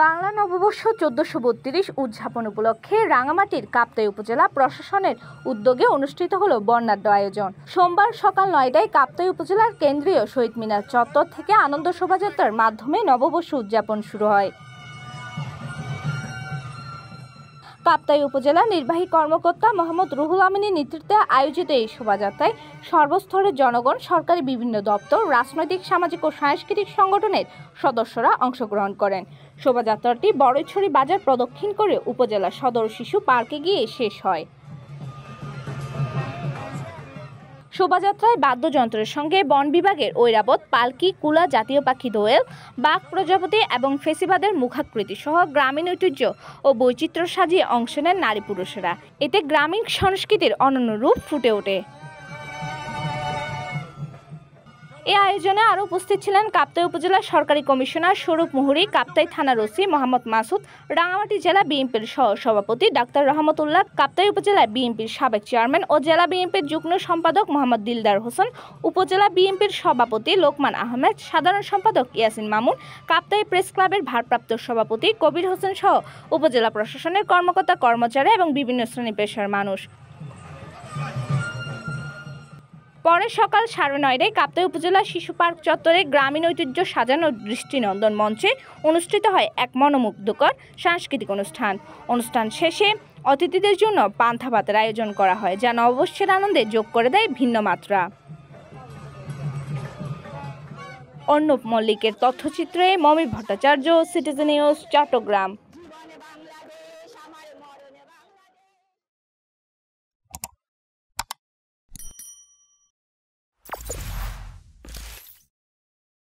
বাংলা নববর্ষ ১৪৩২ উদযাপন উপলক্ষে রাঙামাটির কাপ্তাই উপজেলা প্রশাসনের উদ্যোগে অনুষ্ঠিত হলো বর্ণাঢ্য আয়োজন। সোমবার সকাল ৯টায় কাপ্তাই উপজেলার কেন্দ্রীয় শহীদ মিনার চত্বর থেকে আনন্দ শোভাযাত্রার মাধ্যমে নববর্ষ উদযাপন শুরু হয়। কাপ্তাই উপজেলা নির্বাহী কর্মকর্তা মোহাম্মদ রুহুল আমিনের নেতৃত্বে আয়োজিত এই শোভাযাত্রায় সর্বস্তরের জনগণ, সরকারি বিভিন্ন দপ্তর, রাজনৈতিক, সামাজিক ও সাংস্কৃতিক সংগঠনের সদস্যরা অংশগ্রহণ করেন। শোভাযাত্রাটি বড়ইছড়ি বাজার প্রদক্ষিণ করে উপজেলা সদর শিশু পার্কে গিয়ে শেষ হয়। শোভাযাত্রায় বাদ্যযন্ত্রের সঙ্গে বন বিভাগের ঐরাবত, পালকি, কুলা, জাতীয় পাখি দোয়েল, বাঘ, প্রজাপতি এবং ফেসিবাদের মুখাকৃতি সহ গ্রামীণ ঐতিহ্য ও বৈচিত্র্য সাজিয়ে অংশ নেন নারী পুরুষেরা। এতে গ্রামীণ সংস্কৃতির অনন্য রূপ ফুটে ওঠে। এই আয়োজনে আরও উপস্থিত ছিলেন কাপ্তাই উপজেলা সরকারি কমিশনার স্বরূপ মুহুরী, কাপ্তাই থানার ওসি মোহাম্মদ মাসুদ, রাঙামাটি জেলা বিএনপির সহ-সভাপতি ডাক্তার রহমতুল্লাহ, কাপ্তাই উপজেলা বিএনপির সাবেক চেয়ারম্যান ও জেলা বিএনপির যুগ্ম সম্পাদক মোহাম্মদ দিলদার হোসেন, উপজেলা বিএনপির সভাপতি লোকমান আহমেদ, সাধারণ সম্পাদক ইয়াসিন মামুন, কাপ্তাই প্রেস ক্লাবের ভারপ্রাপ্ত সভাপতি কবির হোসেন সহ উপজেলা প্রশাসনের কর্মকর্তা কর্মচারী এবং বিভিন্ন শ্রেণী পেশার মানুষ। পরে সকাল 9:30টায় কাপ্তাই উপজেলা শিশু পার্ক চত্বরে গ্রামীণ ঐতিহ্য সাজানো দৃষ্টিনন্দন মঞ্চে অনুষ্ঠিত হয় এক মনোমুগ্ধকর সাংস্কৃতিক অনুষ্ঠান শেষে অতিথিদের জন্য পান্তা ভাতের আয়োজন করা হয়, যা নববর্ষের আনন্দে যোগ করে দেয় ভিন্ন মাত্রা। অর্ণব মল্লিকের তথ্যচিত্রে মমি ভট্টাচার্য, সিটিজেন নিউজ, চট্টগ্রাম।